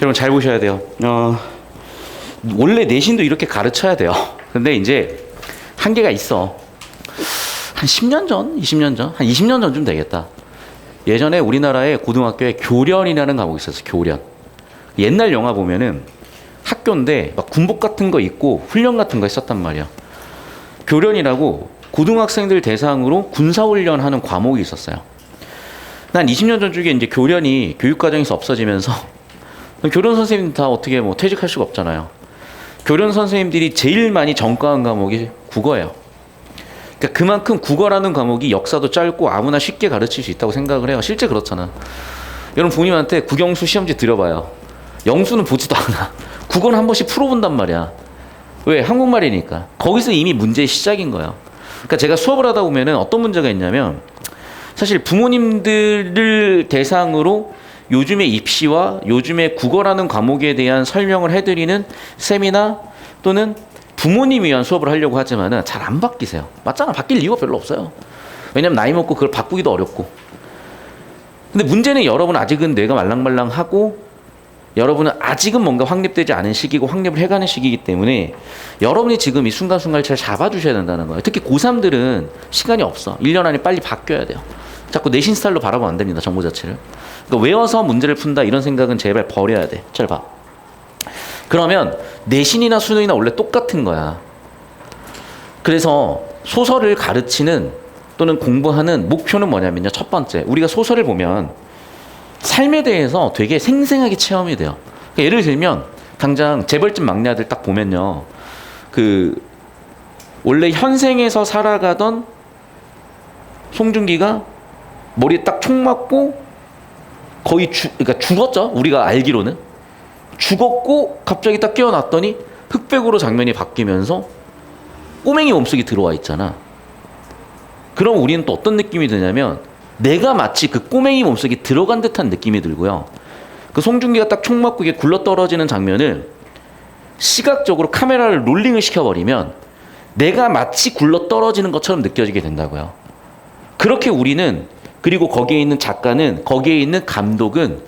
여러분 잘 보셔야 돼요. 원래 내신도 이렇게 가르쳐야 돼요. 근데 이제 한계가 있어. 한 10년 전, 20년 전, 한 20년 전쯤 되겠다. 예전에 우리나라의 고등학교에 교련이라는 과목이 있었어요. 교련. 옛날 영화 보면은 학교인데 막 군복 같은 거 입고 훈련 같은 거 했었단 말이야. 교련이라고 고등학생들 대상으로 군사훈련하는 과목이 있었어요. 난 20년 전쪽에 이제 교련이 교육과정에서 없어지면서 교련 선생님 다 어떻게 뭐 퇴직할 수가 없잖아요. 교련 선생님들이 제일 많이 전과한 과목이 국어예요. 그러니까 그만큼 국어라는 과목이 역사도 짧고 아무나 쉽게 가르칠 수 있다고 생각을 해요. 실제 그렇잖아. 여러분 부모님한테 국영수 시험지 드려봐요. 영수는 보지도 않아. 국어는 한 번씩 풀어본단 말이야. 왜? 한국말이니까. 거기서 이미 문제의 시작인 거예요. 그러니까 제가 수업을 하다 보면은 어떤 문제가 있냐면 사실 부모님들을 대상으로 요즘의 입시와 요즘의 국어라는 과목에 대한 설명을 해드리는 세미나 또는 부모님 위한 수업을 하려고 하지만은 잘 안 바뀌세요. 맞잖아. 바뀔 이유가 별로 없어요. 왜냐면 나이 먹고 그걸 바꾸기도 어렵고. 근데 문제는 여러분 아직은 뇌가 말랑말랑하고 여러분은 아직은 뭔가 확립되지 않은 시기고 확립을 해가는 시기이기 때문에 여러분이 지금 이 순간순간을 잘 잡아주셔야 된다는 거예요. 특히 고3들은 시간이 없어. 1년 안에 빨리 바뀌어야 돼요. 자꾸 내신 스타일로 바라보면 안 됩니다. 정보 자체를. 그러니까 외워서 문제를 푼다 이런 생각은 제발 버려야 돼. 잘 봐. 그러면 내신이나 수능이나 원래 똑같은 거야. 그래서 소설을 가르치는 또는 공부하는 목표는 뭐냐면요. 첫 번째, 우리가 소설을 보면 삶에 대해서 되게 생생하게 체험이 돼요. 그러니까 예를 들면 당장 재벌집 막내 아들 딱 보면요. 그 원래 현생에서 살아가던 송중기가 머리에 딱 총 맞고 거의 그러니까 죽었죠. 우리가 알기로는 죽었고 갑자기 딱 깨어났더니 흑백으로 장면이 바뀌면서 꼬맹이 몸속에 들어와 있잖아. 그럼 우리는 또 어떤 느낌이 드냐면 내가 마치 그 꼬맹이 몸속에 들어간 듯한 느낌이 들고요. 그 송중기가 딱 총 맞고 이게 굴러 떨어지는 장면을 시각적으로 카메라를 롤링을 시켜버리면 내가 마치 굴러 떨어지는 것처럼 느껴지게 된다고요. 그렇게 우리는, 그리고 거기에 있는 작가는, 거기에 있는 감독은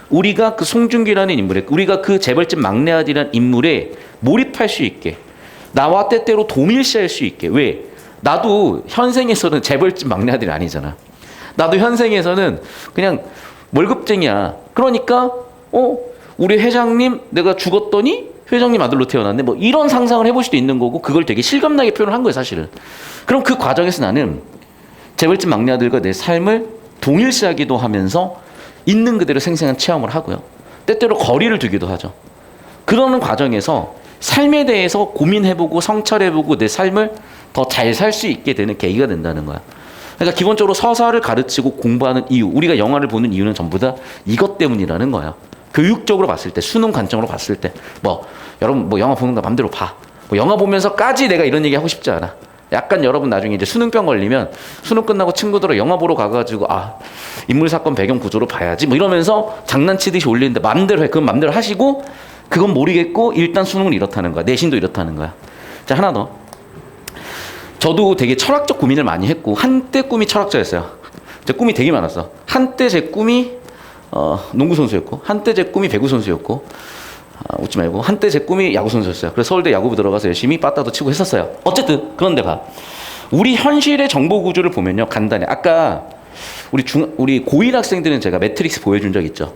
우리가 그 송중기라는 인물에, 우리가 그 재벌집 막내 아들이라는 인물에 몰입할 수 있게, 나와 때때로 동일시할 수 있게. 왜? 나도 현생에서는 재벌집 막내 아들이 아니잖아. 나도 현생에서는 그냥 월급쟁이야. 그러니까 우리 회장님 내가 죽었더니 회장님 아들로 태어났네. 뭐 이런 상상을 해볼 수도 있는 거고, 그걸 되게 실감나게 표현을 한 거예요, 사실은. 그럼 그 과정에서 나는 재벌집 막내 아들과 내 삶을 동일시하기도 하면서 있는 그대로 생생한 체험을 하고요. 때때로 거리를 두기도 하죠. 그러는 과정에서 삶에 대해서 고민해보고 성찰해보고 내 삶을 더 잘 살 수 있게 되는 계기가 된다는 거야. 그러니까 기본적으로 서사를 가르치고 공부하는 이유, 우리가 영화를 보는 이유는 전부 다 이것 때문이라는 거야. 교육적으로 봤을 때, 수능 관점으로 봤을 때, 여러분 영화 보는 거 맘대로 봐. 영화 보면서까지 내가 이런 얘기 하고 싶지 않아. 약간 여러분 나중에 이제 수능병 걸리면 수능 끝나고 친구들은 영화 보러 가가지고 인물 사건 배경 구조로 봐야지 이러면서 장난치듯이 올리는데 맘대로 해. 그건 맘대로 하시고 그건 모르겠고 일단 수능은 이렇다는 거야. 내신도 이렇다는 거야. 자, 하나 더. 저도 되게 철학적 고민을 많이 했고 한때 꿈이 철학자였어요. 제 꿈이 되게 많았어. 한때 제 꿈이 농구 선수였고 한때 제 꿈이 배구 선수였고 웃지 말고 한때 제 꿈이 야구 선수였어요. 그래서 서울대 야구부 들어가서 열심히 빠따도 치고 했었어요. 어쨌든 그런데 봐. 우리 현실의 정보 구조를 보면요. 간단해. 아까 우리 고1 학생들은 제가 매트릭스 보여준 적 있죠.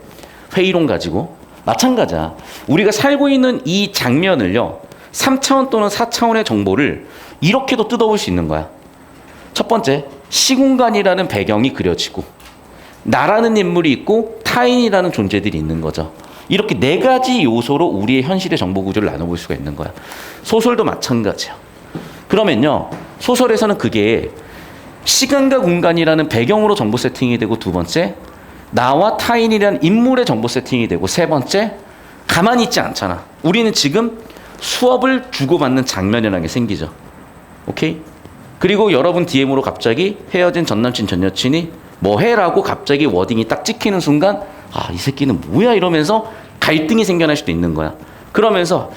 회의론 가지고. 마찬가지야. 우리가 살고 있는 이 장면을요. 3차원 또는 4차원의 정보를 이렇게도 뜯어볼 수 있는 거야. 첫 번째, 시공간이라는 배경이 그려지고 나라는 인물이 있고 타인이라는 존재들이 있는 거죠. 이렇게 네 가지 요소로 우리의 현실의 정보 구조를 나눠볼 수가 있는 거야. 소설도 마찬가지야. 그러면요, 소설에서는 그게 시간과 공간이라는 배경으로 정보 세팅이 되고, 두 번째, 나와 타인이라는 인물의 정보 세팅이 되고, 세 번째, 가만히 있지 않잖아. 우리는 지금 수업을 주고받는 장면이라는 게 생기죠. 오케이? 그리고 여러분 DM으로 갑자기 헤어진 전남친 전여친이 뭐 해라고 갑자기 워딩이 딱 찍히는 순간 이 새끼는 뭐야 이러면서 갈등이 생겨날 수도 있는 거야. 그러면서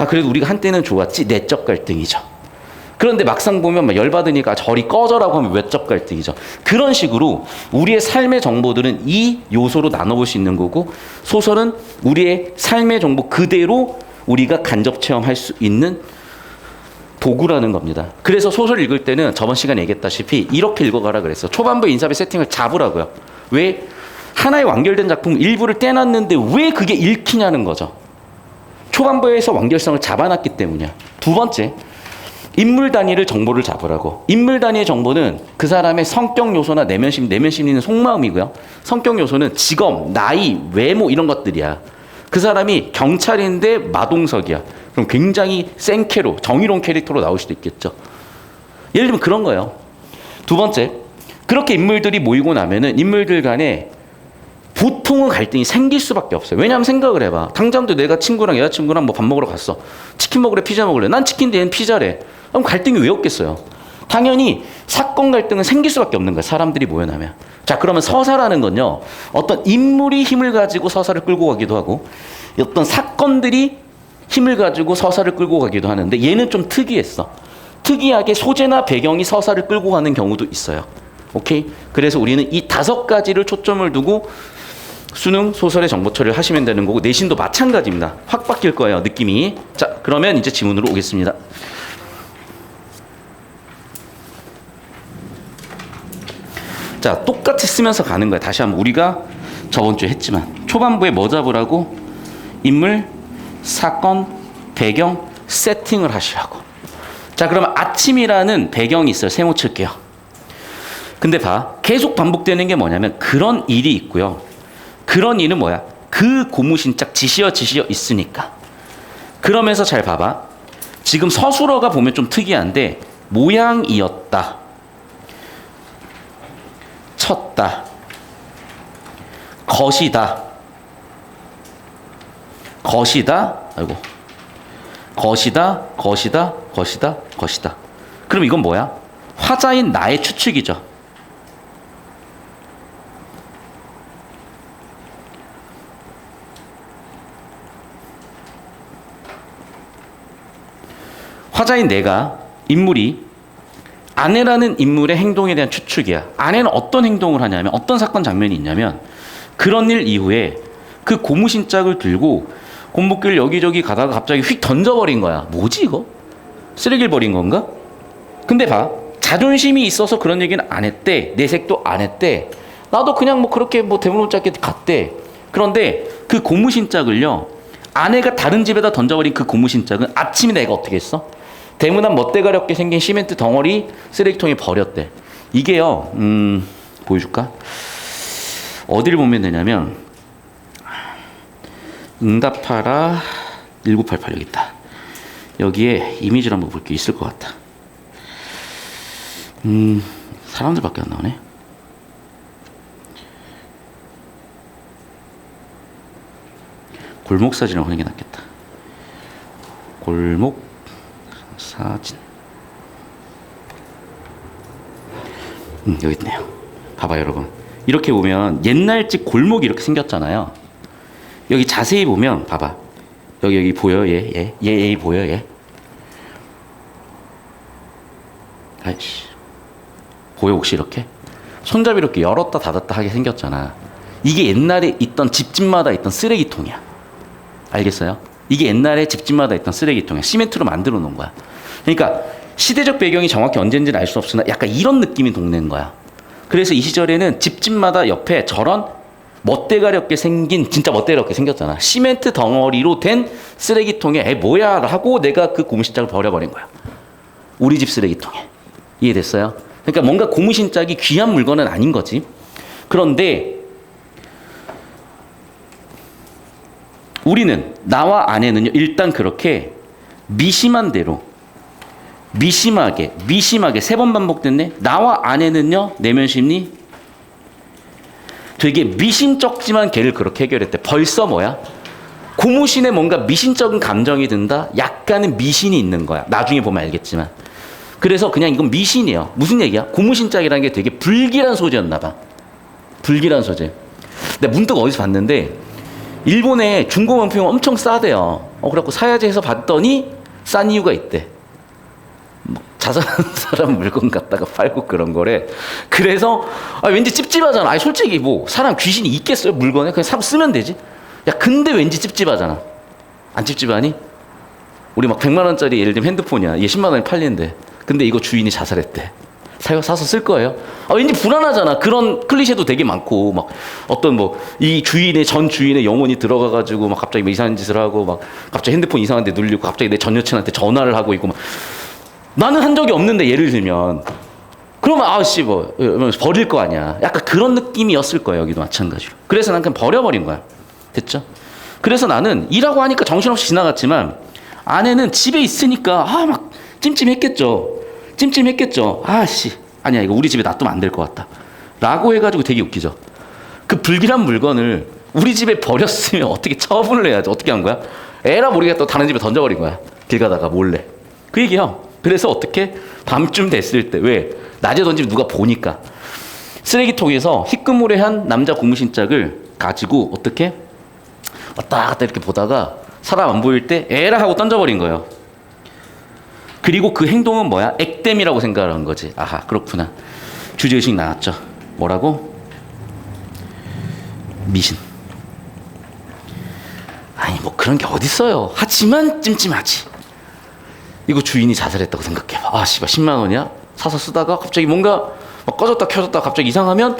그래도 우리가 한때는 좋았지. 내적 갈등이죠. 그런데 막상 보면 막 열받으니까 저리 꺼져라고 하면 외적 갈등이죠. 그런 식으로 우리의 삶의 정보들은 이 요소로 나눠볼 수 있는 거고, 소설은 우리의 삶의 정보 그대로 우리가 간접 체험할 수 있는 도구라는 겁니다. 그래서 소설 읽을 때는 저번 시간에 얘기했다시피 이렇게 읽어가라 그랬어. 초반부 인사의 세팅을 잡으라고요. 왜? 하나의 완결된 작품 일부를 떼놨는데 왜 그게 읽히냐는 거죠. 초반부에서 완결성을 잡아놨기 때문이야. 두 번째, 인물 단위를 정보를 잡으라고. 인물 단위의 정보는 그 사람의 성격 요소나 내면 심리는 속마음이고요. 성격 요소는 직업, 나이, 외모 이런 것들이야. 그 사람이 경찰인데 마동석이야. 그럼 굉장히 센 캐로, 정의로운 캐릭터로 나올 수도 있겠죠. 예를 들면 그런 거예요. 두 번째, 그렇게 인물들이 모이고 나면은 인물들 간에 보통은 갈등이 생길 수밖에 없어요. 왜냐하면 생각을 해봐. 당장도 내가 친구랑 여자친구랑 뭐 밥 먹으러 갔어. 치킨 먹으래, 피자 먹으래. 난 치킨인데 얘는 피자래. 그럼 갈등이 왜 없겠어요? 당연히 사건 갈등은 생길 수밖에 없는 거예요. 사람들이 모여나면. 자, 그러면 서사라는 건요, 어떤 인물이 힘을 가지고 서사를 끌고 가기도 하고, 어떤 사건들이 힘을 가지고 서사를 끌고 가기도 하는데, 얘는 좀 특이했어. 특이하게 소재나 배경이 서사를 끌고 가는 경우도 있어요. 오케이? 그래서 우리는 이 5가지를 초점을 두고 수능 소설의 정보 처리를 하시면 되는 거고, 내신도 마찬가지입니다. 확 바뀔 거예요, 느낌이. 자, 그러면 이제 지문으로 오겠습니다. 자, 똑같이 쓰면서 가는 거야. 다시 한번 우리가 저번 주에 했지만 초반부에 뭐 잡으라고? 인물, 사건, 배경, 세팅을 하시라고. 자, 그러면 아침이라는 배경이 있어요. 세모 칠게요. 근데 봐, 계속 반복되는 게 뭐냐면 그런 일이 있고요. 그런 일은 뭐야? 그 고무신짝 지시어 있으니까. 그러면서 잘 봐봐. 지금 서술어가 보면 좀 특이한데, 모양이었다, 쳤다, 것이다, 아이고, 것이다. 그럼 이건 뭐야? 화자인 나의 추측이죠. 화자인 내가, 인물이 아내라는 인물의 행동에 대한 추측이야. 아내는 어떤 행동을 하냐면, 어떤 사건 장면이 있냐면, 그런 일 이후에 그 고무신짝을 들고 골목길 여기저기 가다가 갑자기 휙 던져버린 거야. 뭐지 이거? 쓰레기를 버린 건가? 근데 봐, 자존심이 있어서 그런 얘기는 안 했대. 내색도 안 했대. 나도 그냥 뭐 그렇게 뭐 대문짝게 갔대. 그런데 그 고무신짝을요, 아내가 다른 집에다 던져버린 그 고무신짝은 아침에 내가 어떻게 했어? 대문안 멋대가렵게 생긴 시멘트 덩어리 쓰레기통에 버렸대. 이게요, 보여줄까? 어디를 보면 되냐면, 응답하라 1988 여기 있다. 여기에 이미지를 한번 볼 게 있을 것 같다. 사람들밖에 안 나오네. 골목 사진을 하는 게 낫겠다. 골목 사진. 여기 있네요. 봐봐 여러분. 이렇게 보면 옛날집 골목이 이렇게 생겼잖아요. 여기 자세히 보면 봐봐. 여기 보여 얘 보여 얘. 아이씨. 보여 혹시 이렇게? 손잡이 이렇게 열었다 닫았다 하게 생겼잖아. 이게 옛날에 있던 집집마다 있던 쓰레기통이야. 알겠어요? 이게 옛날에 집집마다 있던 쓰레기통이야. 시멘트로 만들어 놓은 거야. 그러니까 시대적 배경이 정확히 언제인지는 알 수 없으나 약간 이런 느낌이 동네인 거야. 그래서 이 시절에는 집집마다 옆에 저런 멋대가렵게 생긴, 진짜 멋대가렵게 생겼잖아. 시멘트 덩어리로 된 쓰레기통에 에 뭐야 하고 내가 그 고무신짝을 버려버린 거야. 우리 집 쓰레기통에. 이해됐어요? 그러니까 뭔가 고무신짝이 귀한 물건은 아닌 거지. 그런데 우리는, 나와 아내는요, 일단 그렇게 미심한 대로, 미심하게 3번 반복됐네. 나와 아내는요, 내면 심리 되게 미심쩍지만 걔를 그렇게 해결했대. 벌써 뭐야? 고무신에 뭔가 미신적인 감정이 든다? 약간은 미신이 있는 거야. 나중에 보면 알겠지만. 그래서 그냥 이건 미신이에요. 무슨 얘기야? 고무신짝이라는 게 되게 불길한 소재였나 봐. 불길한 소재. 내가 문득 어디서 봤는데 일본에 중고 명품이 엄청 싸대요. 그래갖고 사야지 해서 봤더니 싼 이유가 있대. 자살한 사람 물건 갖다가 팔고 그런 거래. 그래서 왠지 찝찝하잖아. 아니 솔직히 뭐 사람 귀신이 있겠어요 물건에? 그냥 사고 쓰면 되지. 야 근데 왠지 찝찝하잖아. 안 찝찝하니? 우리 막 100만 원짜리 예를 들면 핸드폰이야. 얘 10만 원에 팔리는데. 근데 이거 주인이 자살했대. 사서 쓸 거예요? 왠지 불안하잖아. 그런 클리셰도 되게 많고 막 어떤 뭐 이 주인의 전 주인의 영혼이 들어가가지고 막 갑자기 뭐 이상한 짓을 하고 막 갑자기 핸드폰 이상한데 눌리고 갑자기 내 전 여친한테 전화를 하고 있고 막 나는 한 적이 없는데 예를 들면 그러면 아씨 뭐 버릴 거 아니야. 약간 그런 느낌이었을 거예요. 여기도 마찬가지로. 그래서 난 그냥 버려버린 거야. 됐죠? 그래서 나는 일하고 하니까 정신없이 지나갔지만 아내는 집에 있으니까 막 찜찜했겠죠. 아씨 아니야 이거 우리 집에 놔두면 안 될 것 같다 라고 해가지고 되게 웃기죠. 그 불길한 물건을 우리 집에 버렸으면 어떻게 처분을 해야지. 어떻게 한 거야? 에라 모르겠다 또 다른 집에 던져버린 거야. 길 가다가 몰래. 그 얘기야. 그래서 어떻게 밤쯤 됐을 때 왜 낮에 던지면 누가 보니까 쓰레기통에서 희끄무레한 남자 고무신짝을 가지고 어떻게 왔다 갔다 이렇게 보다가 사람 안 보일 때 에라 하고 던져버린 거예요. 그리고 그 행동은 뭐야? 액땜이라고 생각을 한 거지. 아하, 그렇구나. 주제의식 나왔죠. 뭐라고? 미신. 아니 뭐 그런 게 어딨어요. 하지만 찜찜하지. 이거 주인이 자살했다고 생각해봐. 씨발 10만 원이야? 사서 쓰다가 갑자기 뭔가 막 꺼졌다 켜졌다 갑자기 이상하면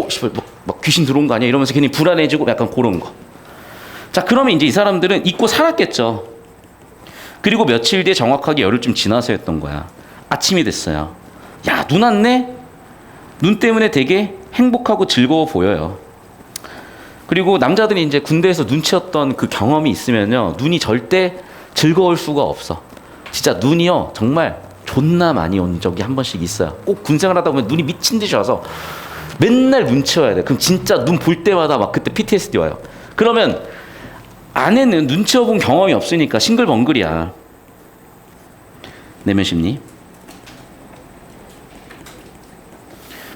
씨발 막 귀신 들어온 거 아니야? 이러면서 괜히 불안해지고 약간 그런 거. 자 그러면 이제 이 사람들은 잊고 살았겠죠. 그리고 며칠 뒤에 정확하게 열흘쯤 지나서였던 거야. 아침이 됐어요. 야, 눈 왔네? 눈 때문에 되게 행복하고 즐거워 보여요. 그리고 남자들이 이제 군대에서 눈치였던 그 경험이 있으면요. 눈이 절대 즐거울 수가 없어. 진짜 눈이요. 정말 존나 많이 온 적이 한 번씩 있어요. 꼭 군생활 하다 보면 눈이 미친 듯이 와서 맨날 눈치여야 돼. 그럼 진짜 눈 볼 때마다 막 그때 PTSD 와요. 그러면 아내는 눈치 본 경험이 없으니까 싱글벙글이야. 내면 심리.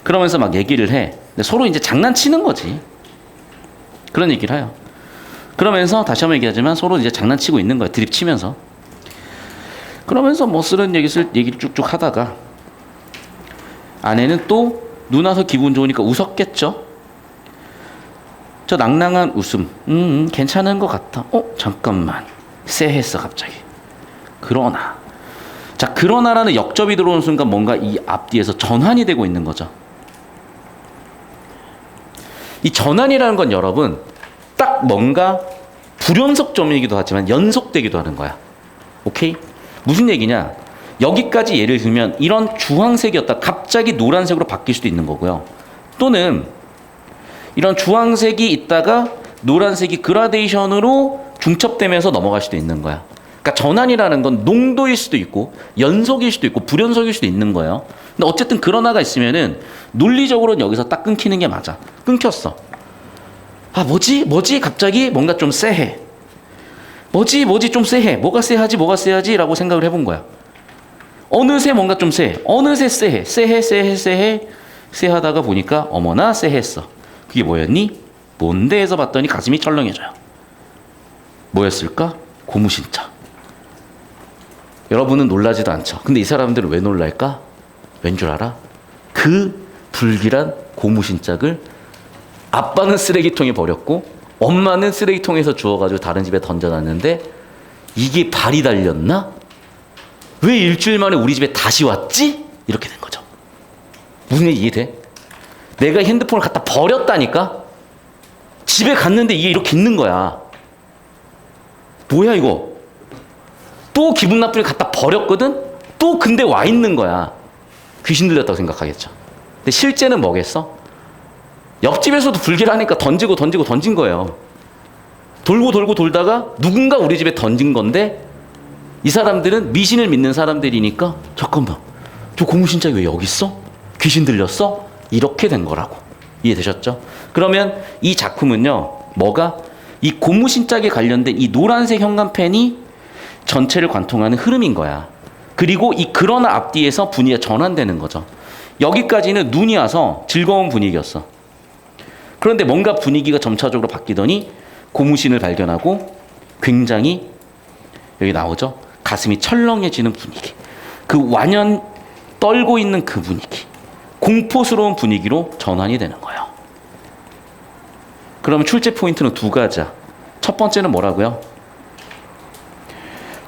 그러면서 막 얘기를 해. 근데 서로 이제 장난치는 거지. 그런 얘기를 해요. 그러면서 다시 한번 얘기하지만 서로 이제 장난치고 있는 거야. 드립 치면서. 그러면서 뭐 쓰는 얘기를 쭉쭉 하다가 아내는 또 눈 와서 기분 좋으니까 웃었겠죠. 저 낭낭한 웃음. 괜찮은 것 같아. 잠깐만. 쎄했어 갑자기. 그러나라는 역접이 들어오는 순간 뭔가 이 앞뒤에서 전환이 되고 있는 거죠. 이 전환이라는 건 여러분 딱 뭔가 불연속점이기도 하지만 연속되기도 하는 거야. 오케이? 무슨 얘기냐? 여기까지 예를 들면 이런 주황색이었다 갑자기 노란색으로 바뀔 수도 있는 거고요. 또는 이런 주황색이 있다가 노란색이 그라데이션으로 중첩되면서 넘어갈 수도 있는 거야. 그러니까 전환이라는 건 농도일 수도 있고 연속일 수도 있고 불연속일 수도 있는 거예요. 근데 어쨌든 그러나가 있으면은 논리적으로는 여기서 딱 끊기는 게 맞아. 끊겼어. 뭐지? 갑자기 뭔가 좀 쎄해. 뭐지 좀 쎄해. 뭐가 쎄하지 라고 생각을 해본 거야. 어느새 뭔가 좀 쎄해. 어느새 쎄해. 쎄하다가 보니까 어머나 쎄했어. 그게 뭐였니? 뭔데 해서 봤더니 가슴이 철렁해져요. 뭐였을까? 고무신짝. 여러분은 놀라지도 않죠. 근데 이 사람들은 왜 놀랄까? 왠 줄 알아? 그 불길한 고무신짝을 아빠는 쓰레기통에 버렸고 엄마는 쓰레기통에서 주워가지고 다른 집에 던져놨는데 이게 발이 달렸나? 왜 일주일 만에 우리 집에 다시 왔지? 이렇게 된 거죠. 무슨 얘기 이해돼? 내가 핸드폰을 갖다 버렸다니까? 집에 갔는데 이게 이렇게 있는 거야. 뭐야 이거? 또 기분 나쁘게 갖다 버렸거든? 또 근데 와 있는 거야. 귀신 들렸다고 생각하겠죠. 근데 실제는 뭐겠어? 옆집에서도 불길하니까 던진 거예요. 돌고 돌다가 누군가 우리 집에 던진 건데 이 사람들은 미신을 믿는 사람들이니까 잠깐만 저 고무신짝이 왜 여기 있어? 귀신 들렸어? 이렇게 된 거라고. 이해되셨죠? 그러면 이 작품은요 뭐가 이 고무신짝에 관련된 이 노란색 형광펜이 전체를 관통하는 흐름인 거야. 그리고 이 그러나 앞뒤에서 분위기가 전환되는 거죠. 여기까지는 눈이 와서 즐거운 분위기였어. 그런데 뭔가 분위기가 점차적으로 바뀌더니 고무신을 발견하고 굉장히 여기 나오죠. 가슴이 철렁해지는 분위기. 그 완연 떨고 있는 그 분위기, 공포스러운 분위기로 전환이 되는 거예요. 그러면 출제 포인트는 두 가지야. 첫 번째는 뭐라고요?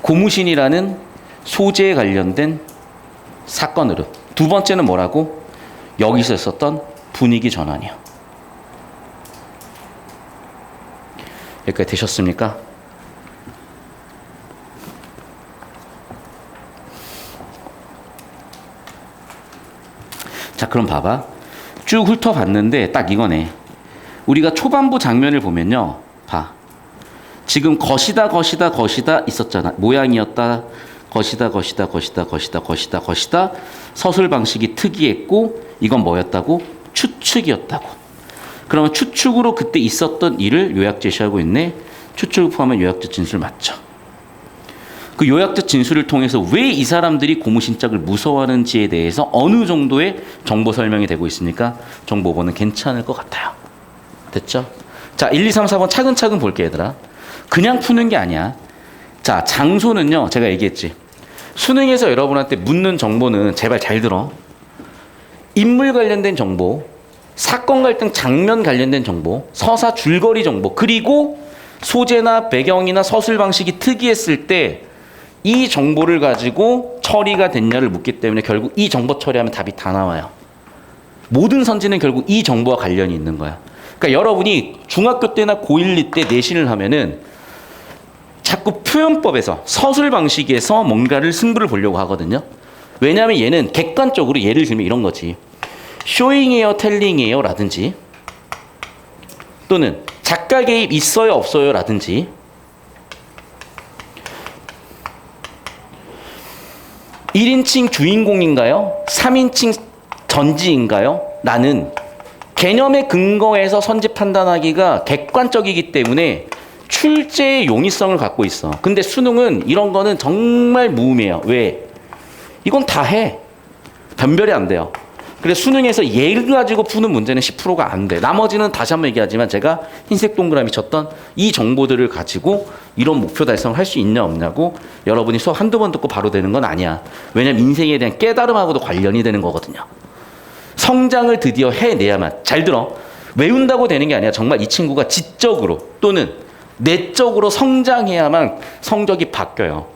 고무신이라는 소재에 관련된 사건 흐름. 두 번째는 뭐라고? 여기서 있었던 분위기 전환이요. 여기까지 되셨습니까? 자, 그럼 봐봐. 쭉 훑어봤는데 딱 이거네. 우리가 초반부 장면을 보면요. 봐. 지금 것이다 있었잖아. 모양이었다. 것이다. 서술 방식이 특이했고 이건 뭐였다고? 추측이었다고. 그러면 추측으로 그때 있었던 일을 요약 제시하고 있네. 추측을 포함한 요약적 진술 맞죠? 그 요약적 진술을 통해서 왜 이 사람들이 고무신짝을 무서워하는지에 대해서 어느 정도의 정보 설명이 되고 있으니까 정보 보는 괜찮을 것 같아요. 됐죠? 자, 1, 2, 3, 4번 차근차근 볼게 얘들아. 그냥 푸는 게 아니야. 자, 장소는요. 제가 얘기했지. 수능에서 여러분한테 묻는 정보는 제발 잘 들어. 인물 관련된 정보, 사건 갈등 장면 관련된 정보, 서사 줄거리 정보, 그리고 소재나 배경이나 서술 방식이 특이했을 때 이 정보를 가지고 처리가 됐냐를 묻기 때문에 결국 이 정보 처리하면 답이 다 나와요. 모든 선지는 결국 이 정보와 관련이 있는 거야. 그러니까 여러분이 중학교 때나 고1, 2 때 내신을 하면은 자꾸 표현법에서 서술 방식에서 뭔가를 승부를 보려고 하거든요. 왜냐하면 얘는 객관적으로 예를 들면 이런 거지. 쇼잉이에요, 텔링이에요 라든지 또는 작가 개입 있어요, 없어요 라든지 1인칭 주인공인가요? 3인칭 전지인가요? 라는 개념의 근거에서 선지 판단하기가 객관적이기 때문에 출제의 용이성을 갖고 있어. 근데 수능은 이런 거는 정말 무음이에요. 왜? 이건 다 해. 변별이 안 돼요. 그래서 수능에서 얘를 가지고 푸는 문제는 10%가 안 돼. 나머지는 다시 한번 얘기하지만 제가 흰색 동그라미 쳤던 이 정보들을 가지고 이런 목표 달성을 할 수 있냐 없냐고 여러분이 수업 한두 번 듣고 바로 되는 건 아니야. 왜냐면 인생에 대한 깨달음하고도 관련이 되는 거거든요. 성장을 드디어 해내야만. 잘 들어. 외운다고 되는 게 아니야. 정말 이 친구가 지적으로 또는 내적으로 성장해야만 성적이 바뀌어요.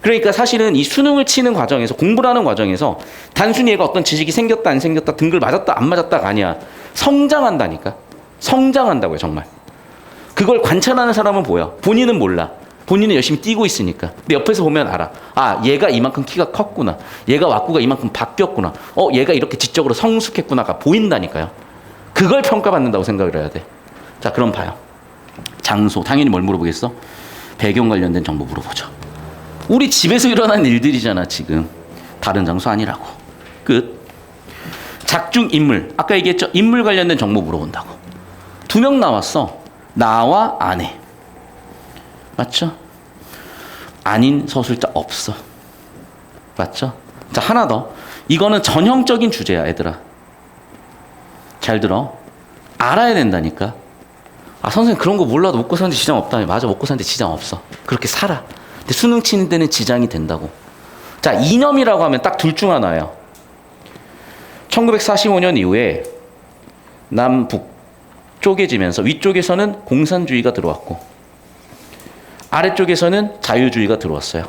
그러니까 사실은 이 수능을 치는 과정에서 공부를 하는 과정에서 단순히 얘가 어떤 지식이 생겼다 안 생겼다 등글 맞았다 안 맞았다가 아니야. 성장한다니까. 성장한다고요 정말. 그걸 관찰하는 사람은 보여. 본인은 몰라. 본인은 열심히 뛰고 있으니까. 근데 옆에서 보면 알아. 아, 얘가 이만큼 키가 컸구나. 얘가 왁구가 이만큼 바뀌었구나. 얘가 이렇게 지적으로 성숙했구나가 보인다니까요. 그걸 평가받는다고 생각을 해야 돼. 자, 그럼 봐요. 장소. 당연히 뭘 물어보겠어? 배경 관련된 정보 물어보죠. 우리 집에서 일어난 일들이잖아 지금. 다른 장소 아니라고. 끝. 작중 인물. 아까 얘기했죠. 인물 관련된 정보 물어본다고. 2명 나왔어. 나와 아내. 맞죠? 아닌 서술자 없어. 맞죠? 자, 하나 더. 이거는 전형적인 주제야 얘들아. 잘 들어. 알아야 된다니까. 아, 선생님 그런 거 몰라도 먹고 사는데 지장 없다니. 맞아, 먹고 사는데 지장 없어. 그렇게 살아. 근데 수능 치는 데는 지장이 된다고. 자, 이념이라고 하면 딱 둘 중 하나예요. 1945년 이후에 남북 쪼개지면서 위쪽에서는 공산주의가 들어왔고 아래쪽에서는 자유주의가 들어왔어요.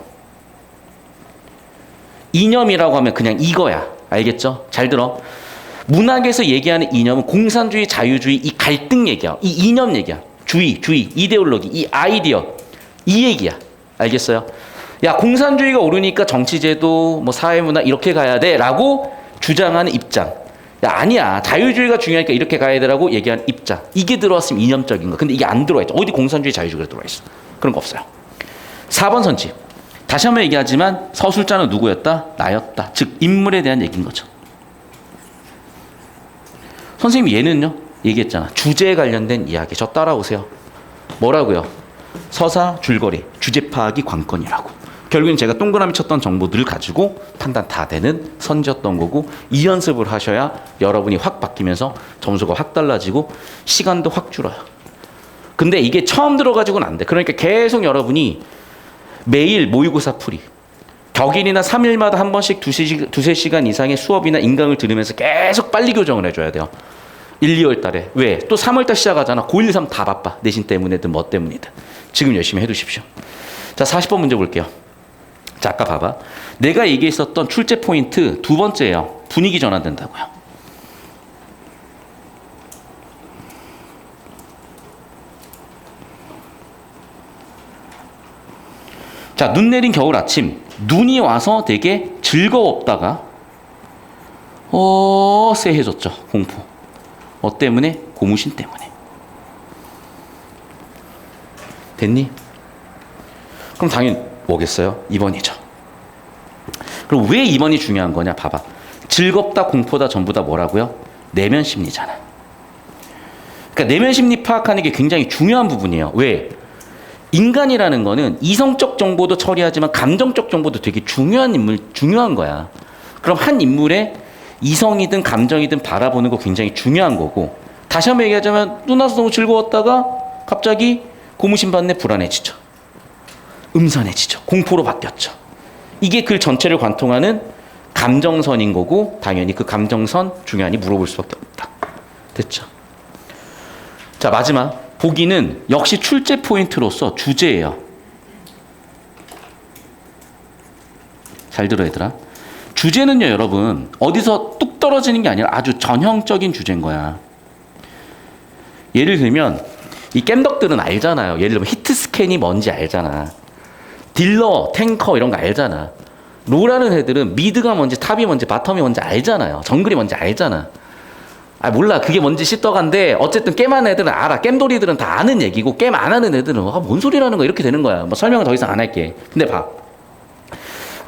이념이라고 하면 그냥 이거야. 알겠죠? 잘 들어. 문학에서 얘기하는 이념은 공산주의, 자유주의 이 갈등 얘기야. 이 이념 얘기야. 주의, 이데올로기, 이 아이디어 이 얘기야. 알겠어요? 야, 공산주의가 오르니까 정치제도, 뭐 사회문화 이렇게 가야 돼라고 주장하는 입장. 야, 아니야. 자유주의가 중요하니까 이렇게 가야 돼라고 얘기하는 입장. 이게 들어왔으면 이념적인 거. 근데 이게 안 들어와 있죠. 어디 공산주의, 자유주의가 들어와 있어. 그런 거 없어요. 4번 선지. 다시 한번 얘기하지만 서술자는 누구였다? 나였다. 즉 인물에 대한 얘기인 거죠. 선생님 얘는요? 얘기했잖아. 주제에 관련된 이야기. 저 따라오세요. 뭐라고요? 서사, 줄거리, 주제 파악이 관건이라고. 결국엔 제가 동그라미 쳤던 정보들을 가지고 판단 다 되는 선지였던 거고 이 연습을 하셔야 여러분이 확 바뀌면서 점수가 확 달라지고 시간도 확 줄어요. 근데 이게 처음 들어가지고는 안 돼. 그러니까 계속 여러분이 매일 모의고사 풀이, 격일이나 3일마다 한 번씩 두세 시간 이상의 수업이나 인강을 들으면서 계속 빨리 교정을 해줘야 돼요. 1, 2월 달에. 왜? 또 3월 달 시작하잖아. 고1, 3 다 바빠. 내신 때문이든 뭐 때문이든. 지금 열심히 해두십시오. 자, 40번 문제 볼게요. 자, 아까 봐봐. 내가 얘기했었던 출제 포인트 두 번째예요. 분위기 전환된다고요. 자, 눈 내린 겨울 아침. 눈이 와서 되게 즐거웠다가 쎄해졌죠. 공포. 뭐 때문에? 고무신 때문에. 됐니? 그럼 당연히 뭐겠어요? 2번이죠. 그럼 왜 2번이 중요한 거냐? 봐봐. 즐겁다, 공포다 전부 다 뭐라고요? 내면 심리잖아. 그러니까 내면 심리 파악하는 게 굉장히 중요한 부분이에요. 왜? 인간이라는 거는 이성적 정보도 처리하지만 감정적 정보도 되게 중요한 거야. 그럼 한 인물의 이성이든 감정이든 바라보는 거 굉장히 중요한 거고, 다시 한번 얘기하자면 눈 와서 너무 즐거웠다가 갑자기 고무신 받네 불안해지죠. 음산해지죠. 공포로 바뀌었죠. 이게 글 전체를 관통하는 감정선인 거고, 당연히 그 감정선 중요하니 물어볼 수밖에 없다. 됐죠? 자, 마지막. 보기는 역시 출제 포인트로서 주제예요. 잘 들어 얘들아. 주제는요 여러분 어디서 뚝 떨어지는 게 아니라 아주 전형적인 주제인 거야. 예를 들면 이 겜덕들은 알잖아요. 예를 들면 히트 스캔이 뭔지 알잖아. 딜러, 탱커 이런 거 알잖아. 롤하는 애들은 미드가 뭔지 탑이 뭔지 바텀이 뭔지 알잖아요. 정글이 뭔지 알잖아. 아 몰라 그게 뭔지 씹떡한데 어쨌든 게임하는 애들은 알아. 겜돌이들은 다 아는 얘기고 게임 안 하는 애들은 뭔 소리라는 거야 이렇게 되는 거야. 뭐 설명은 더 이상 안 할게. 근데 봐.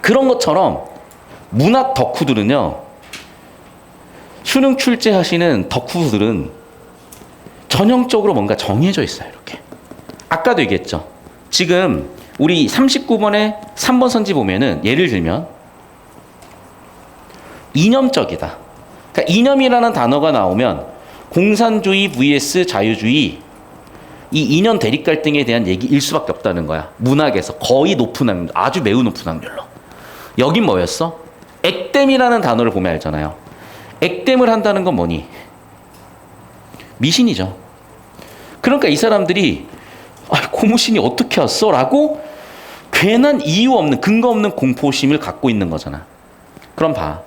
그런 것처럼 문학 덕후들은요. 수능 출제하시는 덕후들은 전형적으로 뭔가 정해져 있어요. 이렇게. 아까도 얘기했죠. 지금 우리 39번에 3번 선지 보면은 예를 들면 이념적이다. 그러니까 이념이라는 단어가 나오면 공산주의 vs 자유주의 이 이념 대립 갈등에 대한 얘기일 수밖에 없다는 거야. 문학에서 거의 높은 확률, 아주 매우 높은 확률로. 여긴 뭐였어? 액땜이라는 단어를 보면 알잖아요. 액땜을 한다는 건 뭐니? 미신이죠. 그러니까 이 사람들이 고무신이 어떻게 왔어? 라고 괜한 이유 없는 근거 없는 공포심을 갖고 있는 거잖아. 그럼 봐.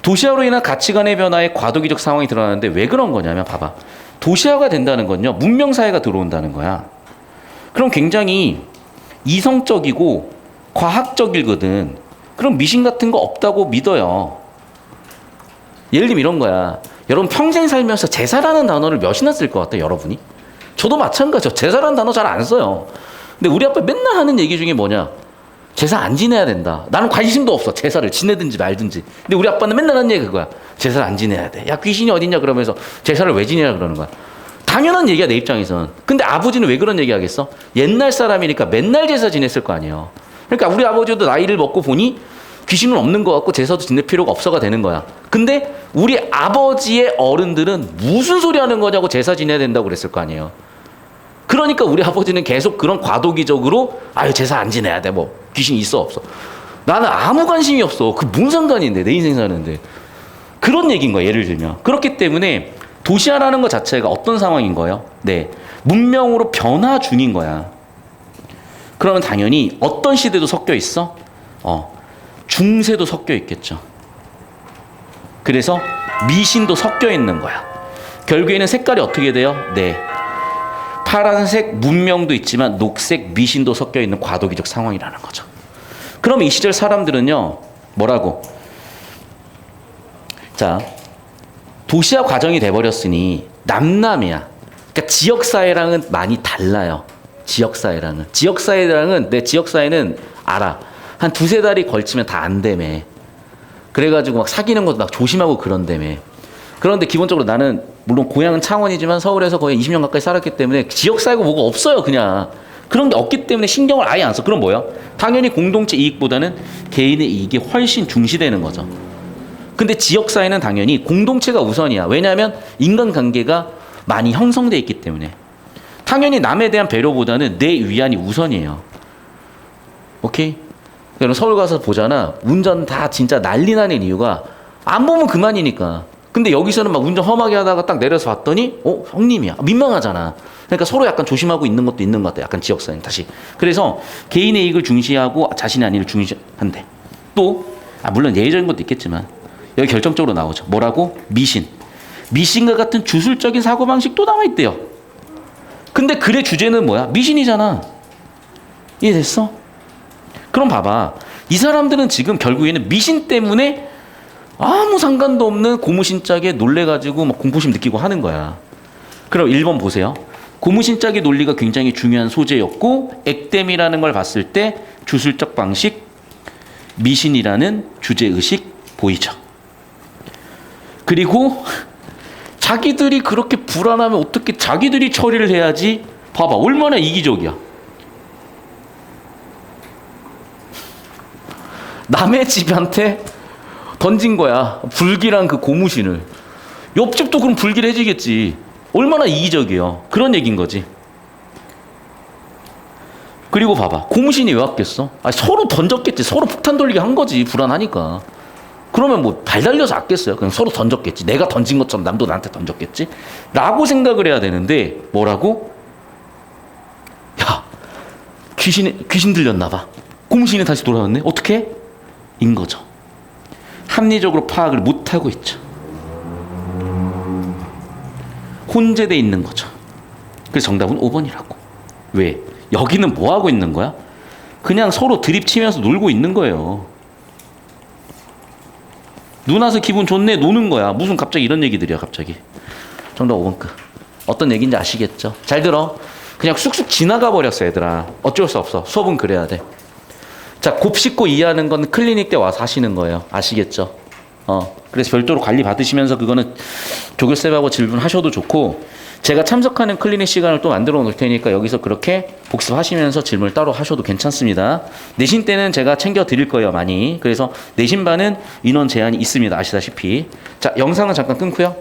도시화로 인한 가치관의 변화에 과도기적 상황이 드러나는데 왜 그런 거냐면 봐봐. 도시화가 된다는 건요. 문명사회가 들어온다는 거야. 그럼 굉장히 이성적이고 과학적이거든. 그럼 미신 같은 거 없다고 믿어요. 예를 들면 이런 거야. 여러분 평생 살면서 제사라는 단어를 몇이나 쓸 것 같아요, 여러분이? 저도 마찬가지죠. 제사라는 단어 잘 안 써요. 근데 우리 아빠 맨날 하는 얘기 중에 뭐냐? 제사 안 지내야 된다. 나는 관심도 없어. 제사를 지내든지 말든지. 근데 우리 아빠는 맨날 하는 얘기 그거야. 제사를 안 지내야 돼. 야 귀신이 어딨냐 그러면서 제사를 왜 지내냐 그러는 거야. 당연한 얘기야 내 입장에서는. 근데 아버지는 왜 그런 얘기 하겠어? 옛날 사람이니까 맨날 제사 지냈을 거 아니에요. 그러니까 우리 아버지도 나이를 먹고 보니 귀신은 없는 것 같고 제사도 지낼 필요가 없어가 되는 거야. 근데 우리 아버지의 어른들은 무슨 소리 하는 거냐고 제사 지내야 된다고 그랬을 거 아니에요. 그러니까 우리 아버지는 계속 그런 과도기적으로 제사 안 지내야 돼. 뭐 귀신 있어 없어. 나는 아무 관심이 없어. 그 뭔 상관인데 내 인생 사는데. 그런 얘기인 거야 예를 들면. 그렇기 때문에 도시화라는 것 자체가 어떤 상황인 거예요? 네, 문명으로 변화 중인 거야. 그러면 당연히 어떤 시대도 섞여 있어? 중세도 섞여 있겠죠. 그래서 미신도 섞여 있는 거야. 결국에는 색깔이 어떻게 돼요? 네, 파란색 문명도 있지만 녹색 미신도 섞여 있는 과도기적 상황이라는 거죠. 그럼 이 시절 사람들은요 뭐라고? 자, 도시화 과정이 돼버렸으니 남남이야. 그러니까 지역사회랑은 많이 달라요. 지역사회랑은 내 지역사회는 알아. 한 두세 달이 걸치면 다 안 되매. 그래가지고 막 사귀는 것도 막 조심하고 그런다며. 그런데 기본적으로 나는 물론 고향은 창원이지만 서울에서 거의 20년 가까이 살았기 때문에 지역사회가 뭐가 없어요. 그냥 그런 게 없기 때문에 신경을 아예 안 써. 그럼 뭐야? 당연히 공동체 이익보다는 개인의 이익이 훨씬 중시되는 거죠. 근데 지역사회는 당연히 공동체가 우선이야. 왜냐하면 인간관계가 많이 형성돼 있기 때문에. 당연히 남에 대한 배려보다는 내 위안이 우선이에요. 오케이? 그럼 서울 가서 보잖아. 운전 다 진짜 난리 나는 이유가 안 보면 그만이니까. 근데 여기서는 막 운전 험하게 하다가 딱 내려서 봤더니 형님이야. 민망하잖아. 그러니까 서로 약간 조심하고 있는 것도 있는 것 같아. 약간 지역사회 다시. 그래서 개인의 이익을 중시하고 자신의 안위를 중시한대. 또 물론 예외적인 것도 있겠지만 여기 결정적으로 나오죠. 뭐라고? 미신과 같은 주술적인 사고방식도 남아있대요. 근데 글의 주제는 뭐야? 미신이잖아. 이해됐어? 그럼 봐봐. 이 사람들은 지금 결국에는 미신 때문에 아무 상관도 없는 고무신짝에 놀래가지고 막 공포심 느끼고 하는 거야. 그럼 1번 보세요. 고무신짝의 논리가 굉장히 중요한 소재였고 액땜이라는 걸 봤을 때 주술적 방식, 미신이라는 주제의식 보이죠. 그리고 자기들이 그렇게 불안하면 어떻게 자기들이 처리를 해야지. 봐봐. 얼마나 이기적이야. 남의 집한테 던진 거야. 불길한 그 고무신을. 옆집도 그럼 불길해지겠지. 얼마나 이기적이에요. 그런 얘기인 거지. 그리고 봐봐. 고무신이 왜 왔겠어? 서로 던졌겠지. 서로 폭탄 돌리게 한 거지. 불안하니까. 그러면 뭐 발 달려서 왔겠어요. 그냥 서로 던졌겠지. 내가 던진 것처럼 남도 나한테 던졌겠지. 라고 생각을 해야 되는데 뭐라고? 야, 귀신 들렸나 봐. 고무신이 다시 돌아왔네. 어떻게? 인 거죠. 합리적으로 파악을 못하고 있죠. 혼재돼 있는 거죠. 그래서 정답은 5번이라고. 왜? 여기는 뭐 하고 있는 거야? 그냥 서로 드립 치면서 놀고 있는 거예요. 눈 와서 기분 좋네 노는 거야. 무슨 갑자기 이런 얘기들이야 갑자기. 정답 5번 끝. 어떤 얘기인지 아시겠죠? 잘 들어. 그냥 쑥쑥 지나가 버렸어 얘들아. 어쩔 수 없어. 수업은 그래야 돼. 자, 곱씹고 이해하는 건 클리닉 때 와서 하시는 거예요. 아시겠죠? 그래서 별도로 관리 받으시면서 그거는 조교쌤하고 질문하셔도 좋고, 제가 참석하는 클리닉 시간을 또 만들어 놓을 테니까 여기서 그렇게 복습하시면서 질문을 따로 하셔도 괜찮습니다. 내신 때는 제가 챙겨 드릴 거예요, 많이. 그래서 내신반은 인원 제한이 있습니다. 아시다시피. 자, 영상은 잠깐 끊고요.